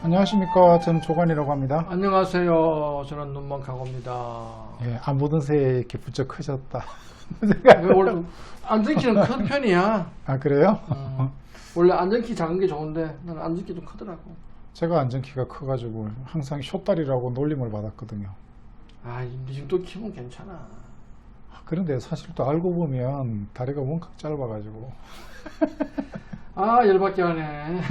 안녕하십니까. 저는 조관이라고 합니다. 안녕하세요. 저는 눈먼 강호입니다. 예, 안 보던 새에 이렇게 부쩍 커졌다. 원래 안전키는 큰 편이야. 아, 그래요? 원래 안전키 작은 게 좋은데 나는 안전키 좀 크더라고. 제가 안전키가 커가지고 항상 쇼다리라고 놀림을 받았거든요. 아, 이 정도 키면 괜찮아. 그런데 사실 또 알고 보면 다리가 원칵 짧아가지고. 아, 열받게 하네.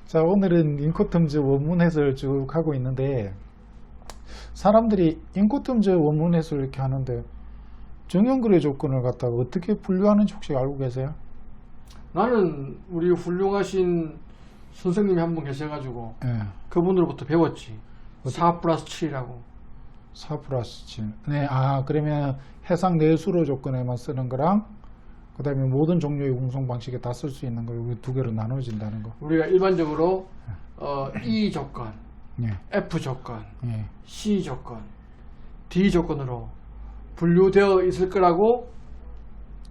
자, 오늘은 인코텀즈 원문 해설 쭉 하고 있는데, 사람들이 인코텀즈 원문 해설 이렇게 하는데 정형거래 조건을 갖다가 어떻게 분류하는지 혹시 알고 계세요? 나는 우리 훌륭하신 선생님이 한 분 계셔가지고 예. 그분으로부터 배웠지. 4+7이라고. 4 플러스 7. 네, 아, 그러면 해상 내수로 조건에만 쓰는 거랑, 그 다음에 모든 종류의 운송 방식에 다 쓸 수 있는 걸 우리 두 개로 나눠진다는 거. 우리가 일반적으로 E 조건, 예, F 조건, 예. C 조건, D 조건으로 분류되어 있을 거라고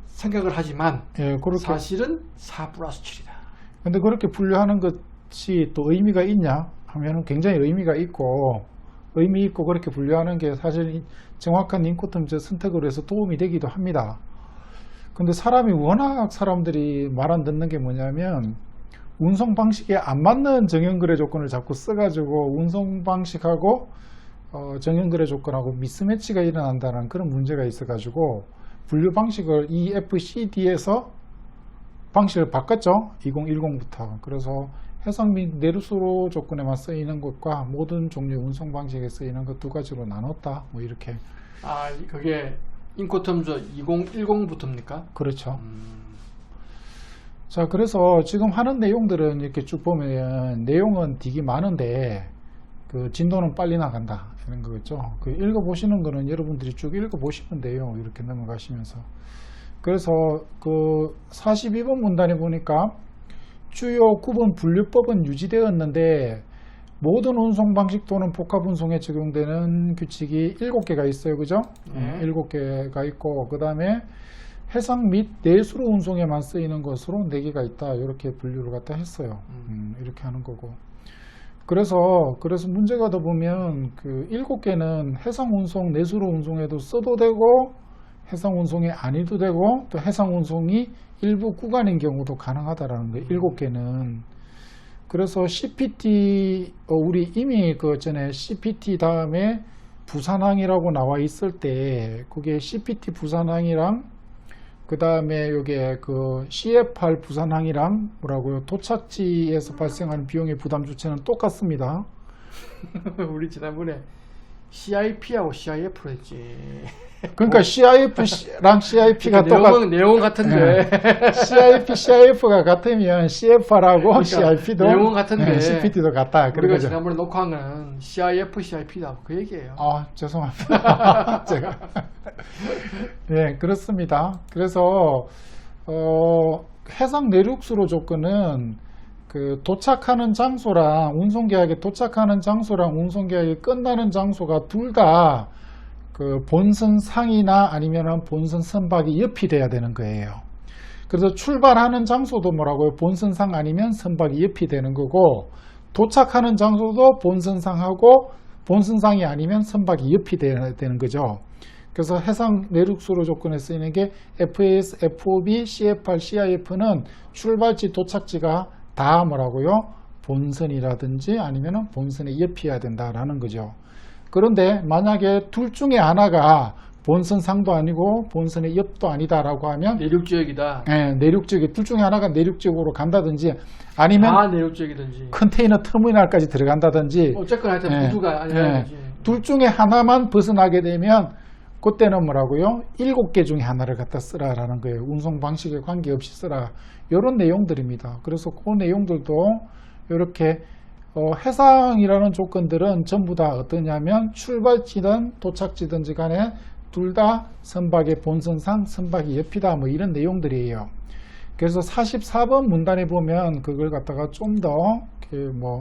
생각을 하지만 예, 그렇게. 사실은 4+7이다. 근데 그렇게 분류하는 것이 또 의미가 있냐 하면은 굉장히 의미가 있고, 의미 있고 그렇게 분류하는 게 사실 정확한 인코텀즈 선택으로 해서 도움이 되기도 합니다. 근데 사람이 워낙 사람들이 말 안 듣는 게 뭐냐면, 운송 방식에 안 맞는 정형거래 조건을 자꾸 써가지고 운송 방식하고 정형거래 조건하고 미스매치가 일어난다는 그런 문제가 있어가지고 분류 방식을 EFCD에서 방식을 바꿨죠. 2010부터. 그래서 해상 및 내루수로 조건에만 쓰이는 것과 모든 종류의 운송 방식에 쓰이는 것 두 가지로 나눴다. 뭐 이렇게. 아, 그게 인코텀즈 2010부터입니까? 그렇죠. 자, 그래서 지금 하는 내용들은 이렇게 쭉 보면 내용은 되게 많은데 그 진도는 빨리 나간다 이런 거겠죠. 그 읽어보시는 거는 여러분들이 쭉 읽어보시면 돼요. 이렇게 넘어가시면서. 그래서 그 42번 문단에 보니까 주요 구분 분류법은 유지되었는데 모든 운송 방식 또는 복합 운송에 적용되는 규칙이 7개가 있어요. 그죠? 7개가 있고, 그 다음에 해상 및 내수로 운송에만 쓰이는 것으로 4개가 있다. 이렇게 분류를 갖다 했어요. 이렇게 하는 거고. 그래서 문제가 더 보면 그 7개는 해상 운송, 내수로 운송에도 써도 되고, 해상 운송이 아니도 되고, 또 해상 운송이 일부 구간인 경우도 가능하다라는 거예요. 7개는. 그래서 CPT, 우리 이미 그 전에 CPT 다음에 부산항이라고 나와 있을 때, 그게 CPT 부산항이랑, 그 다음에 요게 그 CF8 부산항이랑 뭐라고요? 도착지에서 발생하는 비용의 부담 주체는 똑같습니다. 우리 지난번에 CIP하고 CIF로 했지. 그러니까 CIF랑 CIP가 내용은 같은데. CIF가 같으면 CF8하고 그러니까 CIP도 내용은 같은데 CPT도 같다. 우리가 지난번에 녹화한 거는 CIF, CIP다. 그 얘기예요. 아, 죄송합니다. 제가. 네, 그렇습니다. 그래서 해상 내륙수로 조건은 그 도착하는 장소랑 운송계약에 도착하는 장소랑 운송계약이 끝나는 장소가 둘 다 그 본선 상이나 아니면 본선 선박이 옆이 돼야 되는 거예요. 그래서 출발하는 장소도 뭐라고요? 본선상 아니면 선박이 옆이 되는 거고, 도착하는 장소도 본선상하고 본선상이 아니면 선박이 옆이 돼야 되는 거죠. 그래서 해상 내륙수로 조건에 쓰이는 게 FAS, FOB, CF8, CIF는 출발지, 도착지가 다 뭐라고요? 본선이라든지 아니면 본선에 옆이어야 된다라는 거죠. 그런데 만약에 둘 중에 하나가 본선상도 아니고 본선의 옆도 아니다라고 하면 내륙지역이다. 네, 내륙지역이 둘 중에 하나가 내륙지역으로 간다든지 아니면 내륙지역이든지 컨테이너 터미널까지 들어간다든지 어쨌거나 하여튼 구두가 아니라 둘 중에 하나만 벗어나게 되면 그때는 뭐라고요? 7개 중에 하나를 갖다 쓰라라는 거예요. 운송 방식에 관계없이 쓰라. 이런 내용들입니다. 그래서 그 내용들도 이렇게 해상이라는 조건들은 전부 다 어떠냐면 출발지든 도착지든지 간에 둘 다 선박의 본선상 선박이 옆이다 뭐 이런 내용들이에요. 그래서 44번 문단에 보면 그걸 갖다가 좀 더 뭐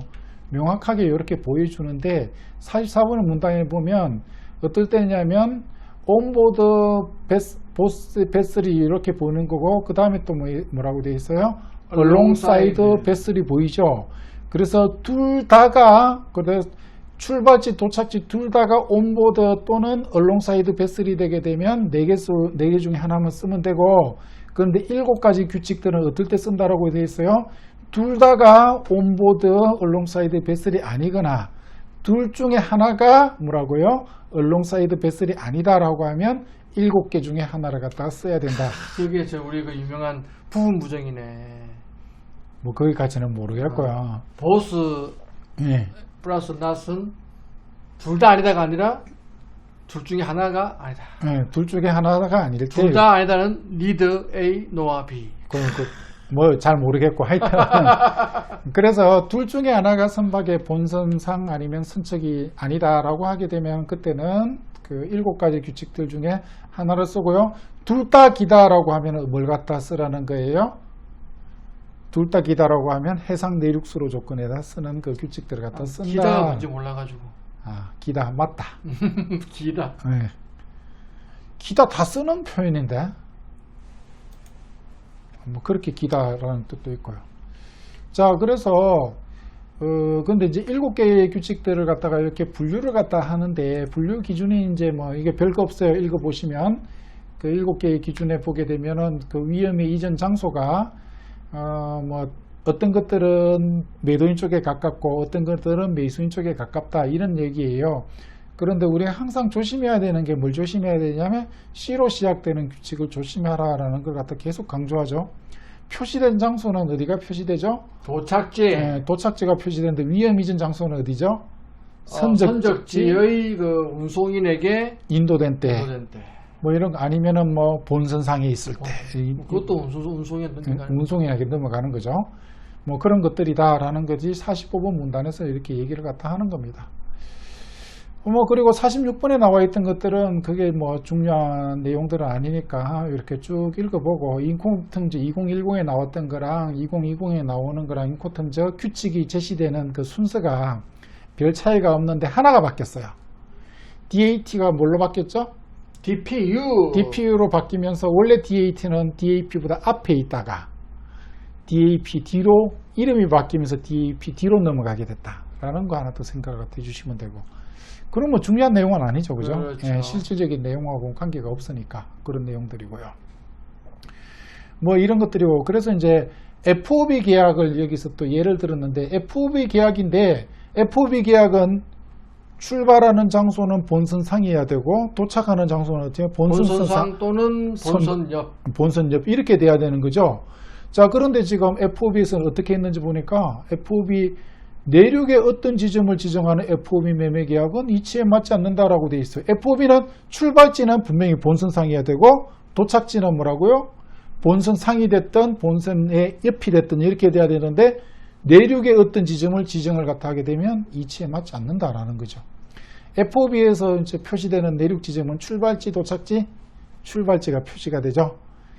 명확하게 이렇게 보여주는데, 44번 문단에 보면 어떨 때냐면 온보드 베슬이 이렇게 보이는 거고, 그 다음에 또 뭐라고 되어 있어요? alongside 베슬이 보이죠. 그래서 둘 다가 출발지 도착지 둘 다가 온보드 또는 얼롱사이드 베슬이 되게 되면 4개 중에 하나만 쓰면 되고, 그런데 7가지 규칙들은 어떨 때 쓴다라고 되어 있어요. 둘 다가 온보드 얼롱사이드 베슬이 아니거나 둘 중에 하나가 뭐라고요? 얼롱사이드 베슬이 아니다라고 하면 7개 중에 하나를 갖다가 써야 된다. 그게 우리 그 유명한 부분 부정이네. 뭐 거기까지는 모르겠고요. 보스 예. 플러스 낫은 둘 다 아니다가 아니라 둘 중에 하나가 아니다. 예, 둘 중에 하나가 아닐 때. 둘 다 아니다는 need A, no와 B. 뭐 잘 모르겠고 하여튼 그래서 둘 중에 하나가 선박의 본선상 아니면 선척이 아니다라고 하게 되면 그때는 그 7가지 규칙들 중에 하나를 쓰고요. 둘 다 기다라고 하면 뭘 갖다 쓰라는 거예요? 둘 다 기다라고 하면 해상 내륙수로 조건에다 쓰는 그 규칙들을 갖다 쓴다. 기다가 뭔지 몰라가지고. 아, 기다 맞다. 기다. 네. 기다 다 쓰는 표현인데 뭐 그렇게 기다라는 뜻도 있고요. 자, 그래서 근데 이제 7개의 규칙들을 갖다가 이렇게 분류를 갖다 하는데 분류 기준이 이제 뭐 이게 별거 없어요. 읽어 보시면 그 7개의 기준에 보게 되면은 그 위험의 이전 장소가 뭐 어떤 것들은 매도인 쪽에 가깝고 어떤 것들은 매수인 쪽에 가깝다 이런 얘기예요. 그런데 우리가 항상 조심해야 되는 게 뭘 조심해야 되냐면 C로 시작되는 규칙을 조심하라라는 걸 갖다 계속 강조하죠. 표시된 장소는 어디가 표시되죠? 도착지. 네, 도착지가 표시되는데 위험 이전 장소는 어디죠? 선적지의 그 운송인에게 인도된 때. 인도된 때. 뭐 이런 거 아니면은 뭐 본선상에 있을 때. 그것도 운송에 넘어가는 운송인에게 넘어가는 거죠. 뭐 그런 것들이다라는 거지 45번 문단에서 이렇게 얘기를 갖다 하는 겁니다. 뭐 그리고 46번에 나와 있던 것들은 그게 뭐 중요한 내용들은 아니니까 이렇게 쭉 읽어보고 인코텀즈 2010에 나왔던 거랑 2020에 나오는 거랑 인코텀즈 규칙이 제시되는 그 순서가 별 차이가 없는데 하나가 바뀌었어요. DAT가 뭘로 바뀌었죠? DPU로 바뀌면서 원래 DAT는 DAP보다 앞에 있다가 DAP 뒤로 이름이 바뀌면서 DAP 뒤로 넘어가게 됐다라는 거 하나 또 생각을 해주시면 되고, 그럼 뭐 중요한 내용은 아니죠, 그죠? 그렇죠. 예, 실질적인 내용하고는 관계가 없으니까 그런 내용들이고요. 뭐 이런 것들이고, 그래서 이제 FOB 계약을 여기서 또 예를 들었는데 FOB 계약인데 FOB 계약은 출발하는 장소는 본선상이어야 되고 도착하는 장소는 어떻게 본선상 또는 본선 옆 이렇게 돼야 되는 거죠. 자, 그런데 지금 FOB에서는 어떻게 했는지 보니까 FOB 내륙의 어떤 지점을 지정하는 FOB 매매 계약은 이치에 맞지 않는다라고 되어 있어요. FOB는 출발지는 분명히 본선상이어야 되고 도착지는 뭐라고요? 본선상이 됐든 본선의 옆이 됐든 이렇게 돼야 되는데 내륙의 어떤 지점을 지정을 갖다 하게 되면 이치에 맞지 않는다라는 거죠. FOB에서 이제 표시되는 내륙 지점은 출발지, 도착지, 출발지가 표시가 되죠.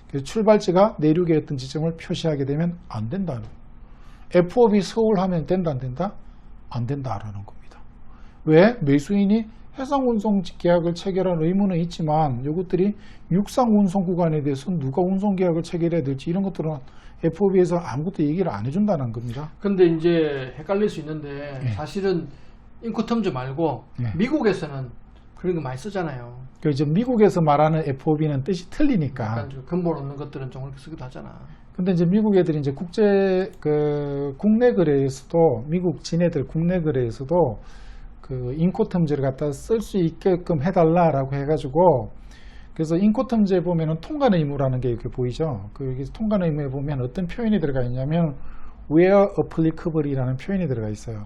그래서 출발지가 내륙의 어떤 지점을 표시하게 되면 안 된다는 거예요. FOB 서울 하면 된다 안 된다? 안 된다라는 겁니다. 왜? 매수인이 해상운송 계약을 체결할 의무는 있지만 이것들이 육상운송 구간에 대해서 누가 운송계약을 체결해야 될지 이런 것들은 FOB에서 아무것도 얘기를 안 해준다는 겁니다. 근데 이제 헷갈릴 수 있는데 사실은 인코텀즈 말고 미국에서는 그런 거 많이 쓰잖아요. 그 이제 미국에서 말하는 FOB는 뜻이 틀리니까. 약간 좀 근본 없는 것들은 좀 그렇게 쓰기도 하잖아. 근데 이제 미국 애들이 이제 국내 거래에서도 미국 지네들 국내 거래에서도 그 인코텀즈를 갖다 쓸 수 있게끔 해달라라고 해가지고, 그래서 인코텀즈에 보면은 통관 의무라는 게 이렇게 보이죠. 그 여기 통관 의무에 보면 어떤 표현이 들어가 있냐면 where applicable이라는 표현이 들어가 있어요.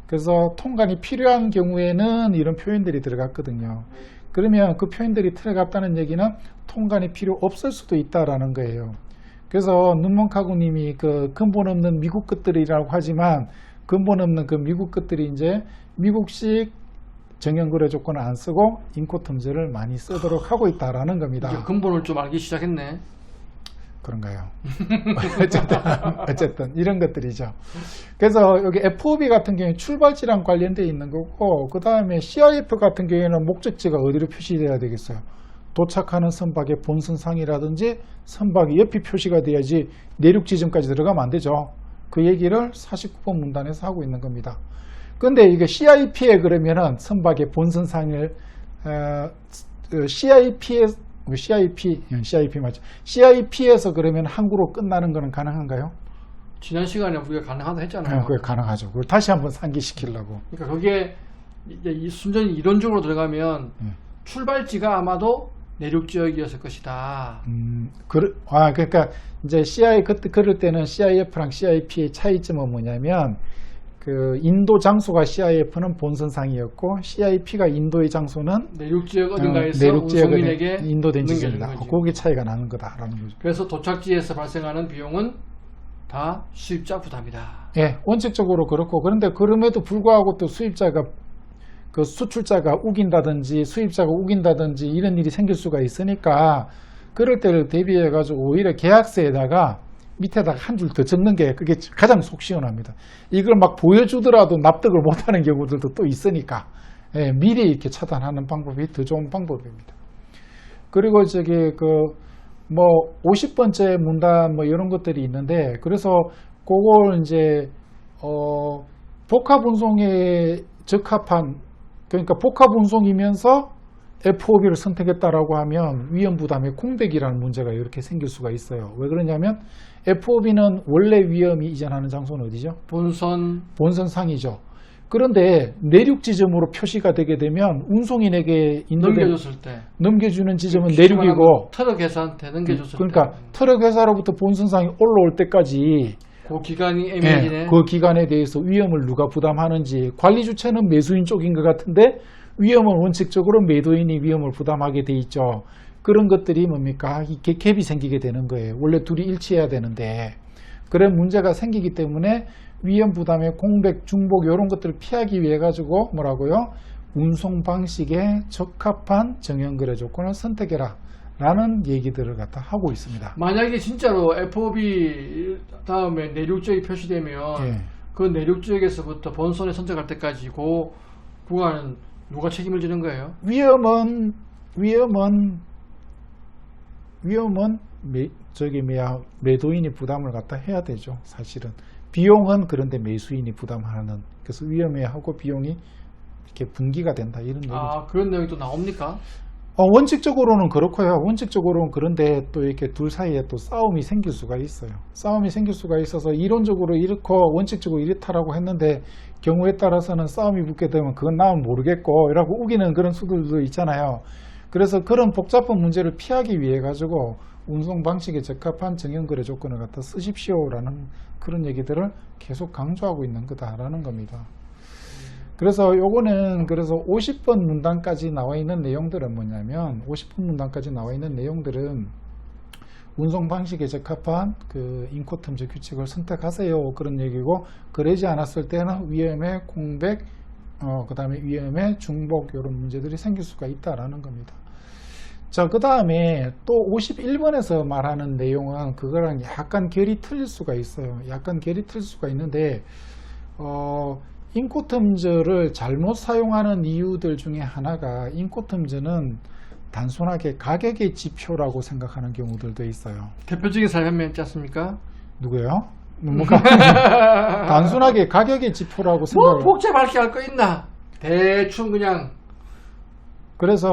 그래서 통관이 필요한 경우에는 이런 표현들이 들어갔거든요. 그러면 그 표현들이 들어갔다는 얘기는 통관이 필요 없을 수도 있다라는 거예요. 그래서 눈먼카구님이 그 근본 없는 미국 것들이라고 하지만 근본 없는 그 미국 것들이 이제 미국식 정형거래 조건을 안 쓰고 인코텀즈를 많이 쓰도록 하고 있다라는 겁니다. 이제 근본을 좀 알기 시작했네. 그런가요? 어쨌든 이런 것들이죠. 그래서 여기 FOB 같은 경우에 출발지랑 관련되어 있는 거고, 그 다음에 CIF 같은 경우에는 목적지가 어디로 표시돼야 되겠어요? 도착하는 선박의 본선상이라든지 선박이 옆이 표시가 돼야지 내륙 지점까지 들어가면 안 되죠. 그 얘기를 49번 문단에서 하고 있는 겁니다. 근데 이게 CIP에 그러면은 선박의 본선상을 CIP 맞죠? CIP에서 그러면 항구로 끝나는 거는 가능한가요? 지난 시간에 우리가 가능하다 했잖아요. 그게 가능하죠. 그걸 다시 한번 상기시키려고. 그러니까 거기에 이제 이 순전히 이론적으로 들어가면 출발지가 아마도 내륙 지역이었을 것이다. 그러니까 이제 그럴 때는 CIF랑 CIP의 차이점은 뭐냐면 그 인도 장소가 CIF는 본선상이었고 CIP가 인도의 장소는 내륙 지역 어딘가에서 내륙 지역에 운송민에게 인도된 넘겨주는 지점이다. 거지. 거기 차이가 나는 거다라는 거죠. 그래서 도착지에서 발생하는 비용은 다 수입자 부담이다. 예, 원칙적으로 그렇고 그런데 그럼에도 불구하고 또 수입자가 그 수출자가 우긴다든지 수입자가 우긴다든지 이런 일이 생길 수가 있으니까 그럴 때를 대비해 가지고 오히려 계약서에다가 밑에다가 한 줄 더 적는 게 그게 가장 속 시원합니다. 이걸 막 보여주더라도 납득을 못하는 경우들도 또 있으니까 예, 미리 이렇게 차단하는 방법이 더 좋은 방법입니다. 그리고 저기 뭐 50번째 문단 뭐 이런 것들이 있는데 그래서 그걸 이제 복합 운송에 적합한 그러니까 복합 운송이면서 FOB를 선택했다라고 하면 위험 부담의 공백이라는 문제가 이렇게 생길 수가 있어요. 왜 그러냐면 FOB는 원래 위험이 이전하는 장소는 어디죠? 본선상이죠. 그런데 내륙 지점으로 표시가 되게 되면 운송인에게 넘겨줬을 때 넘겨주는 지점은 내륙이고 트럭 회사한테 넘겨줬을 그러니까 때 트럭 회사로부터 본선상이 올라올 때까지 그 기간이 애매해지네. 그 기간에 대해서 위험을 누가 부담하는지 관리 주체는 매수인 쪽인 것 같은데 위험은 원칙적으로 매도인이 위험을 부담하게 돼 있죠. 그런 것들이 뭡니까? 이게 갭이 생기게 되는 거예요. 원래 둘이 일치해야 되는데 그런 문제가 생기기 때문에 위험 부담의 공백, 중복 이런 것들을 피하기 위해 가지고 뭐라고요? 운송 방식에 적합한 정형거래 조건을 선택해라 라는 얘기들을 갖다 하고 있습니다. 만약에 진짜로 FOB 다음에 내륙 지역이 표시되면 그 내륙 지역에서부터 본선에 선택할 때까지 그 구간은 누가 책임을 지는 거예요? 위험은 매도인이 부담을 갖다 해야 되죠. 사실은 비용은 그런데 매수인이 부담하는 그래서 위험하고 비용이 이렇게 분기가 된다 이런 얘기죠. 아 그런 내용이 또 나옵니까? 원칙적으로는 그렇고요. 원칙적으로는 그런데 또 이렇게 둘 사이에 또 싸움이 생길 수가 있어요. 싸움이 생길 수가 있어서 이론적으로 이렇고 원칙적으로 이렇다라고 했는데 경우에 따라서는 싸움이 붙게 되면 그건 나는 모르겠고 이라고 우기는 그런 수들도 있잖아요. 그래서 그런 복잡한 문제를 피하기 위해 가지고 운송 방식에 적합한 정형거래 조건을 갖다 쓰십시오라는 그런 얘기들을 계속 강조하고 있는 거다라는 겁니다. 그래서 요거는 그래서 50번 문단까지 나와 있는 내용들은 뭐냐면 50번 문단까지 나와 있는 내용들은 운송 방식에 적합한 그 인코텀즈 규칙을 선택하세요 그런 얘기고 그러지 않았을 때는 위험의 공백 그 다음에 위험의 중복 이런 문제들이 생길 수가 있다라는 겁니다. 자, 그 다음에 또 51번에서 말하는 내용은 그거랑 약간 결이 틀릴 수가 있어요. 약간 결이 틀릴 수가 있는데 인코텀즈를 잘못 사용하는 이유들 중에 하나가 인코텀즈는 단순하게 가격의 지표라고 생각하는 경우들도 있어요. 대표적인 사례 한 명 있지 않습니까? 누구요? 단순하게 가격의 지표라고 생각을 복잡하게 할 거 있나? 대충 그냥 그래서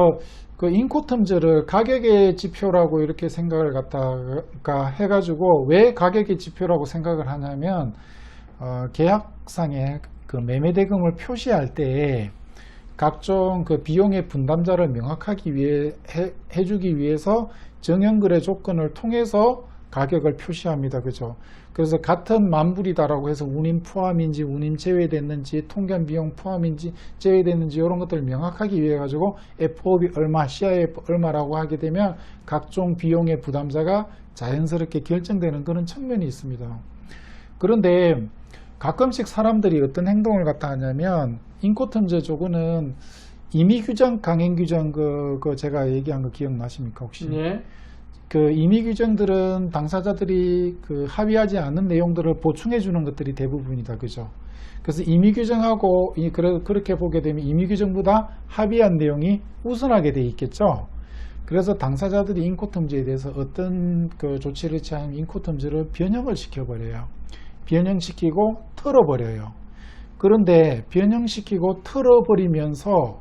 그 인코텀즈를 가격의 지표라고 이렇게 생각을 갖다가 해가지고 왜 가격의 지표라고 생각을 하냐면 계약상에 그 매매 대금을 표시할 때 각종 그 비용의 분담자를 명확하게 해주기 위해서 정형거래 조건을 통해서 가격을 표시합니다. 그죠? 그래서 같은 만불이다라고 해서 운임 포함인지 운임 제외됐는지 통관 비용 포함인지 제외됐는지 이런 것들을 명확하게 위해 가지고 FOB 얼마, CIF 얼마라고 하게 되면 각종 비용의 부담자가 자연스럽게 결정되는 그런 측면이 있습니다. 그런데 가끔씩 사람들이 어떤 행동을 갖다 하냐면 인코텀즈 조건은 임의규정, 강행규정 그 제가 얘기한 거 기억나십니까 혹시? 네. 그 임의규정들은 당사자들이 그 합의하지 않은 내용들을 보충해 주는 것들이 대부분이다. 그죠? 그래서 임의규정하고 그렇게 보게 되면 임의규정보다 합의한 내용이 우선하게 돼 있겠죠. 그래서 당사자들이 인코텀즈에 대해서 어떤 그 조치를 취하면 인코텀즈를 변형을 시켜버려요. 변형시키고 털어버려요. 그런데 변형시키고 털어버리면서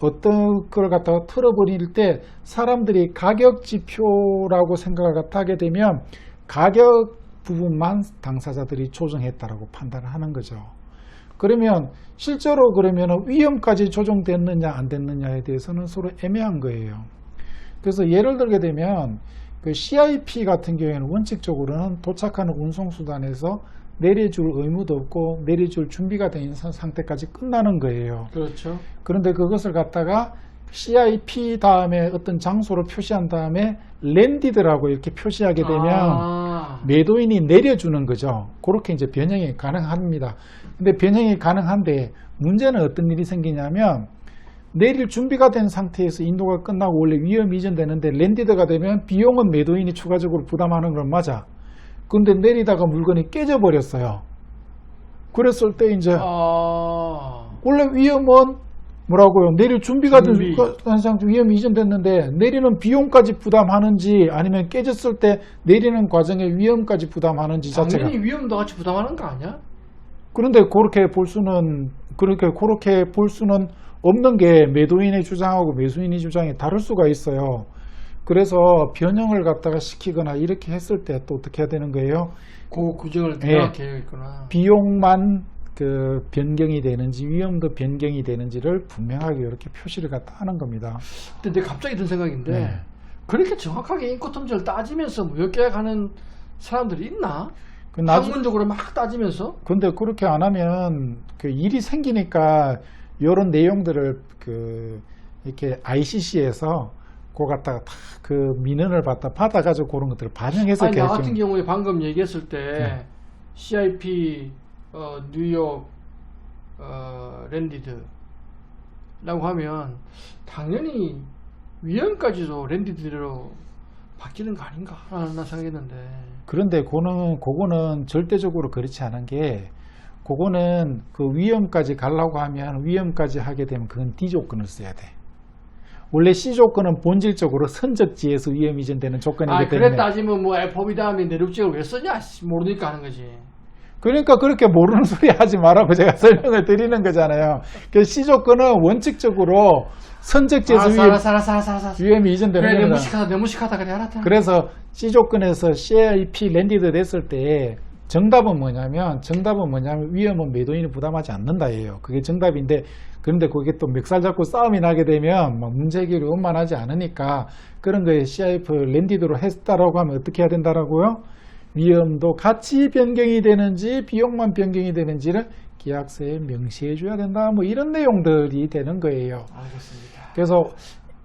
어떤 걸 갖다가 털어버릴 때 사람들이 가격 지표라고 생각을 하게 되면 가격 부분만 당사자들이 조정했다라고 판단을 하는 거죠. 그러면 실제로 그러면 위험까지 조정됐느냐 안 됐느냐에 대해서는 서로 애매한 거예요. 그래서 예를 들게 되면 그 CIP 같은 경우에는 원칙적으로는 도착하는 운송수단에서 내려줄 의무도 없고 내려줄 준비가 된 상태까지 끝나는 거예요. 그렇죠. 그런데 그것을 갖다가 CIP 다음에 어떤 장소를 표시한 다음에 랜디드라고 이렇게 표시하게 되면 매도인이 내려주는 거죠. 그렇게 이제 변형이 가능합니다. 근데 변형이 가능한데 문제는 어떤 일이 생기냐면 내릴 준비가 된 상태에서 인도가 끝나고 원래 위험 이전되는데 랜디드가 되면 비용은 매도인이 추가적으로 부담하는 건 맞아. 근데 내리다가 물건이 깨져 버렸어요. 그랬을 때 이제 원래 위험은 뭐라고요? 내릴 준비가 된 상태 위험이 이전됐는데 내리는 비용까지 부담하는지 아니면 깨졌을 때 내리는 과정에 위험까지 부담하는지 자체가 당연히 위험도 같이 부담하는 거 아니야? 그런데 그렇게 볼 수는 없는 게 매도인의 주장하고 매수인의 주장이 다를 수가 있어요. 그래서 변형을 갖다가 시키거나 이렇게 했을 때 또 어떻게 해야 되는 거예요? 그 규정을 명확히 해야겠구나. 비용만 그 변경이 되는지 위험도 변경이 되는지를 분명하게 이렇게 표시를 갖다 하는 겁니다. 근데 갑자기 든 생각인데 그렇게 정확하게 인코텀즈를 따지면서 무역계약하는 사람들이 있나? 학문적으로 막 따지면서? 근데 그렇게 안 하면 그 일이 생기니까 이런 내용들을 그 이렇게 ICC에서 그거 갖다가 다 그 민원을 받아가지고 그런 것들을 반영해서 나 같은 경우에 방금 얘기했을 때 CIP 뉴욕 랜디드라고 하면 당연히 위험까지도 랜디드로 바뀌는 거 아닌가 라는 생각했는데 그런데 그거는 절대적으로 그렇지 않은 게 그거는 그 위험까지 가려고 하면 위험까지 하게 되면 그건 D 조건을 써야 돼. 원래 C 조건은 본질적으로 선적지에서 위험 이전되는 조건이기 때문에 그래 따지면 뭐 FOB 다음에 내륙지역을 왜 쓰냐 모르니까 하는 거지. 그러니까 그렇게 모르는 소리 하지 말라고 제가 설명을 드리는 거잖아요. 그 C 조건은 원칙적으로 선적지에서 위험이 이전되는 그래, 겁니다. 내 무식하다 그래 알았다. 그래서 C 조건에서 CIP 랜디드 됐을 때 정답은 뭐냐면 위험은 매도인이 부담하지 않는다예요. 그게 정답인데 그런데 그게 또 멱살 잡고 싸움이 나게 되면 막 문제 해결이 원만하지 않으니까 그런 거에 CIP 랜디드로 했다라고 하면 어떻게 해야 된다라고요? 위험도 같이 변경이 되는지 비용만 변경이 되는지를 계약서에 명시해 줘야 된다. 뭐 이런 내용들이 되는 거예요. 알겠습니다. 그래서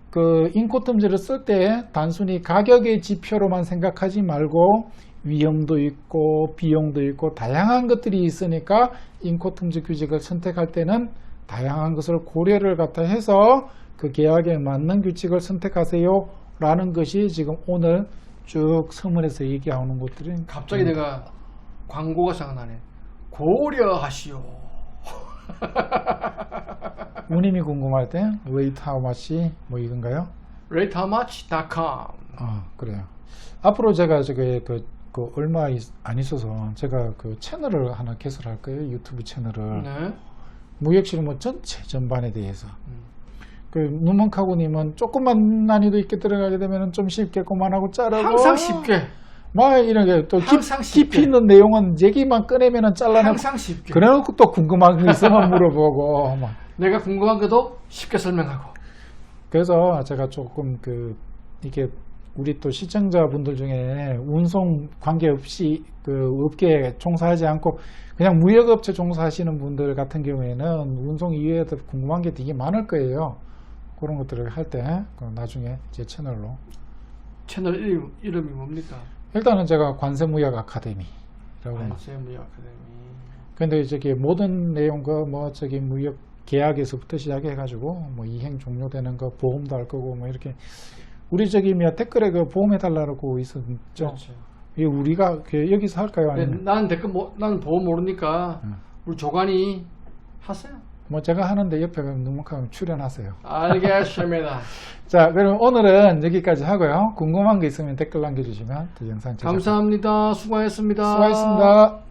그 인코텀즈를 쓸 때 단순히 가격의 지표로만 생각하지 말고 위험도 있고 비용도 있고 다양한 것들이 있으니까 인코텀즈 규칙을 선택할 때는 다양한 것을 고려를 갖다 해서 그 계약에 맞는 규칙을 선택하세요 라는 것이 지금 오늘 쭉 서문에서 얘기하는 것들은 갑자기 내가 광고가 생각나네. 고려하시오. 우님이 궁금할 때 rate how much 뭐 이건가요? rateHowmuch.com. 그래요. 앞으로 제가 저게 그 얼마 안 있어서 제가 그 채널을 하나 개설할 거예요. 유튜브 채널을. 네. 무역실무 전체 전반에 대해서. 그 누먼카고님은 조금만 난이도 있게 들어가게 되면 좀 쉽게 그만하고 자르고 항상 쉽게. 막 이런 게 또 깊이 있는 내용은 얘기만 꺼내면은 잘라내고 항상 쉽게. 그래놓고 또 궁금한 거 있으면 물어보고 막. 내가 궁금한 것도 쉽게 설명하고. 그래서 제가 조금 이게 우리 또 시청자분들 중에 운송 관계없이 그 업계에 종사하지 않고 그냥 무역업체 종사하시는 분들 같은 경우에는 운송 이외에도 궁금한 게 되게 많을 거예요. 그런 것들을 할 때 나중에 제 채널로. 채널 이름이 뭡니까? 일단은 제가 관세무역 아카데미라고. 관세무역 아카데미. 근데 저기 모든 내용과 뭐 저기 무역 계약에서부터 시작해가지고 뭐 이행 종료되는 거 보험도 할 거고 뭐 이렇게 우리 저기 댓글에 그 보험해달라고 있었죠. 그렇죠. 이 우리가 여기서 할까요? 아니면? 나는 나는 보험 모르니까 우리 조관이 하세요. 뭐 제가 하는데 옆에 누문카면 출연하세요. 알겠습니다. 자, 그럼 오늘은 여기까지 하고요. 궁금한 거 있으면 댓글 남겨주시면 더 영상 제작. 감사합니다. 수고하셨습니다. 수고하셨습니다.